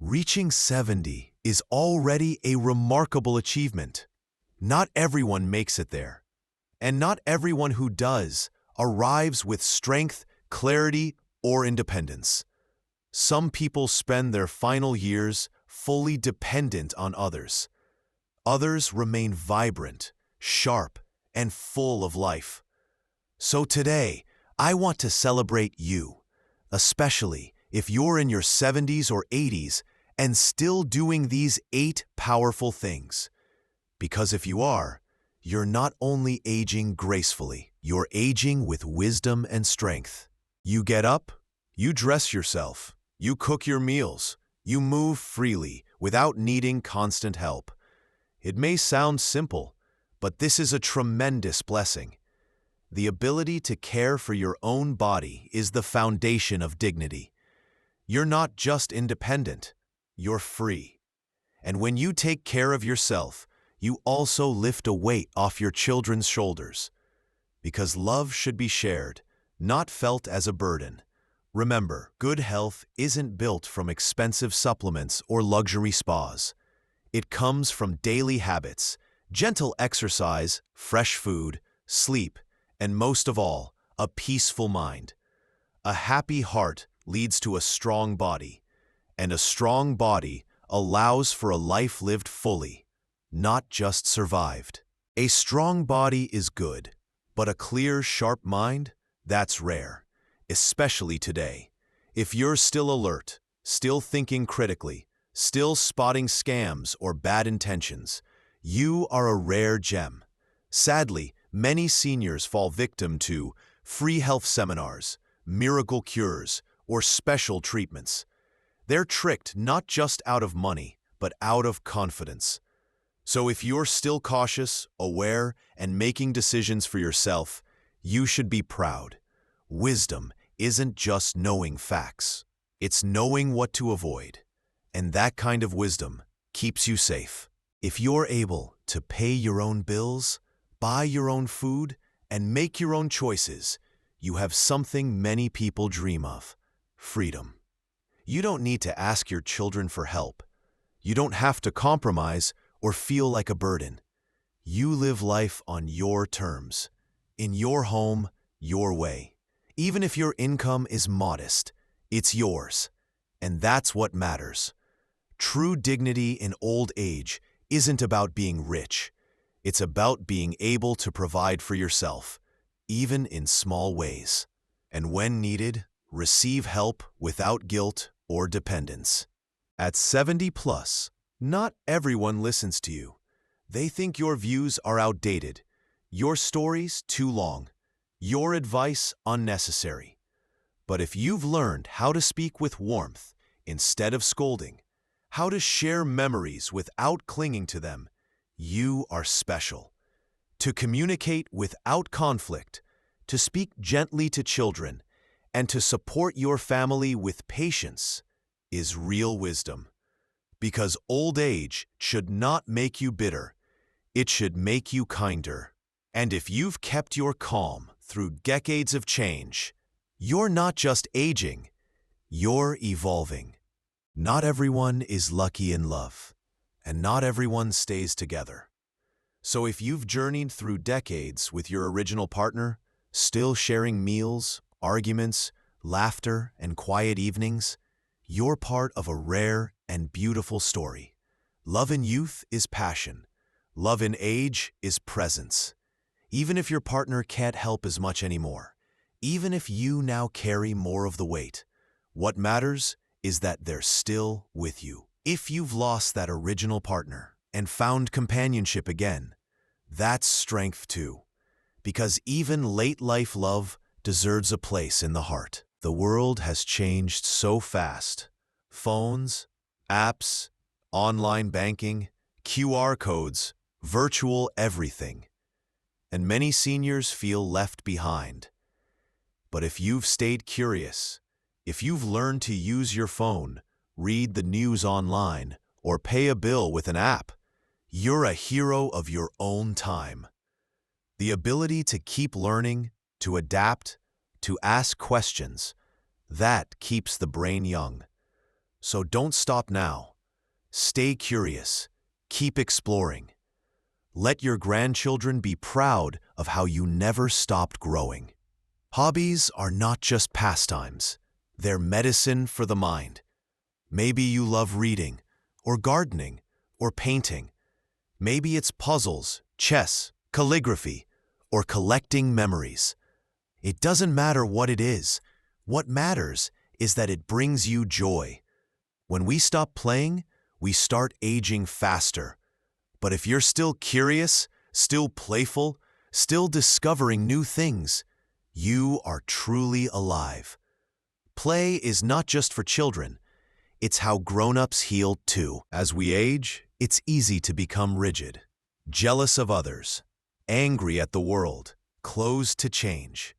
Reaching 70 is already a remarkable achievement. Not everyone makes it there, and not everyone who does arrives with strength, clarity, or independence. Some people spend their final years fully dependent on others. Others remain vibrant, sharp, and full of life. So today, I want to celebrate you, especially if you're in your 70s or 80s and still doing these 8 powerful things. Because if you are, you're not only aging gracefully, you're aging with wisdom and strength. You get up, you dress yourself, you cook your meals, you move freely without needing constant help. It may sound simple, but this is a tremendous blessing. The ability to care for your own body is the foundation of dignity. You're not just independent, you're free. And when you take care of yourself, you also lift a weight off your children's shoulders. Because love should be shared, not felt as a burden. Remember, good health isn't built from expensive supplements or luxury spas. It comes from daily habits, gentle exercise, fresh food, sleep, and most of all, a peaceful mind. A happy heart leads to a strong body, and a strong body allows for a life lived fully, not just survived. A strong body is good, but a clear, sharp mind, that's rare, especially today. If you're still alert, still thinking critically, still spotting scams or bad intentions, you are a rare gem. Sadly, many seniors fall victim to free health seminars, miracle cures, or special treatments. They're tricked not just out of money, but out of confidence. So if you're still cautious, aware, and making decisions for yourself, you should be proud. Wisdom isn't just knowing facts. It's knowing what to avoid. And that kind of wisdom keeps you safe. If you're able to pay your own bills, buy your own food, and make your own choices, you have something many people dream of: freedom. You don't need to ask your children for help. You don't have to compromise or feel like a burden. You live life on your terms, in your home, your way. Even if your income is modest, it's yours. And that's what matters. True dignity in old age isn't about being rich. It's about being able to provide for yourself, even in small ways. And when needed, receive help without guilt or dependence. At 70 plus, not everyone listens to you. They think your views are outdated, your stories too long, your advice unnecessary. But if you've learned how to speak with warmth instead of scolding, how to share memories without clinging to them, you are special. To communicate without conflict, to speak gently to children, and to support your family with patience is real wisdom. Because old age should not make you bitter, it should make you kinder. And if you've kept your calm through decades of change, you're not just aging, you're evolving. Not everyone is lucky in love, and not everyone stays together. So if you've journeyed through decades with your original partner, still sharing meals, arguments, laughter, and quiet evenings, you're part of a rare and beautiful story. Love in youth is passion. Love in age is presence. Even if your partner can't help as much anymore, even if you now carry more of the weight, what matters is that they're still with you. If you've lost that original partner and found companionship again, that's strength too. Because even late life love deserves a place in the heart. The world has changed so fast. Phones, apps, online banking, QR codes, virtual everything. And many seniors feel left behind. But if you've stayed curious, if you've learned to use your phone, read the news online, or pay a bill with an app, you're a hero of your own time. The ability to keep learning, to adapt, to ask questions, that keeps the brain young. So don't stop now. Stay curious. Keep exploring. Let your grandchildren be proud of how you never stopped growing. Hobbies are not just pastimes. They're medicine for the mind. Maybe you love reading, or gardening, or painting. Maybe it's puzzles, chess, calligraphy, or collecting memories. It doesn't matter what it is. What matters is that it brings you joy. When we stop playing, we start aging faster. But if you're still curious, still playful, still discovering new things, you are truly alive. Play is not just for children. It's how grown-ups heal too. As we age, it's easy to become rigid, jealous of others, angry at the world, closed to change.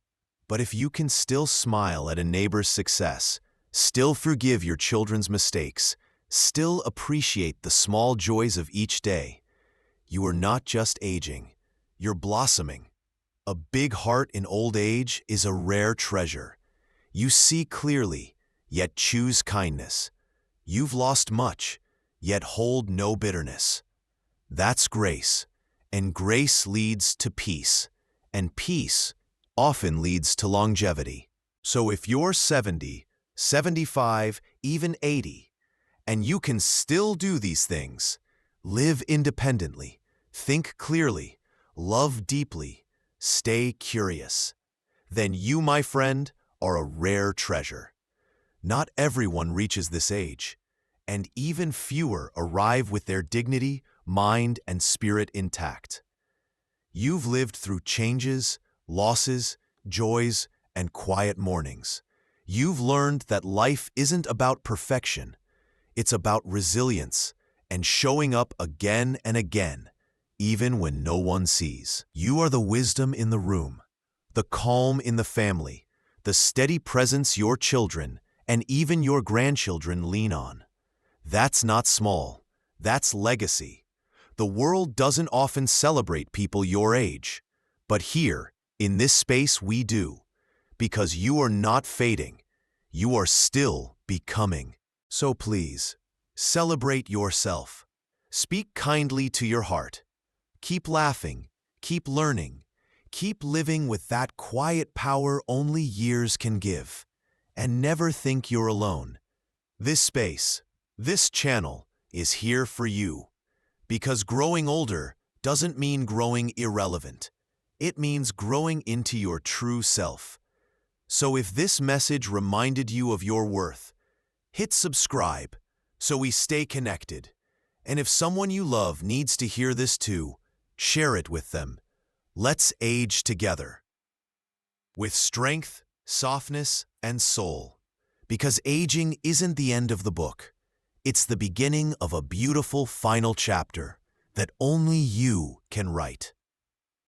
But if you can still smile at a neighbor's success, still forgive your children's mistakes, still appreciate the small joys of each day, you are not just aging, you're blossoming. A big heart in old age is a rare treasure. You see clearly, yet choose kindness. You've lost much, yet hold no bitterness. That's grace, and grace leads to peace, and peace often leads to longevity. So if you're 70, 75, even 80, and you can still do these things, live independently, think clearly, love deeply, stay curious, then you, my friend, are a rare treasure. Not everyone reaches this age, and even fewer arrive with their dignity, mind, and spirit intact. You've lived through changes, losses, joys, and quiet mornings. You've learned that life isn't about perfection. It's about resilience and showing up again and again, even when no one sees. You are the wisdom in the room, the calm in the family, the steady presence your children and even your grandchildren lean on. That's not small. That's legacy. The world doesn't often celebrate people your age, but here, in this space, we do, because you are not fading. You are still becoming. So please, celebrate yourself. Speak kindly to your heart. Keep laughing, keep learning, keep living with that quiet power only years can give. And never think you're alone. This space, this channel, is here for you. Because growing older doesn't mean growing irrelevant. It means growing into your true self. So if this message reminded you of your worth, hit subscribe so we stay connected. And if someone you love needs to hear this too, share it with them. Let's age together. With strength, softness, and soul. Because aging isn't the end of the book. It's the beginning of a beautiful final chapter that only you can write.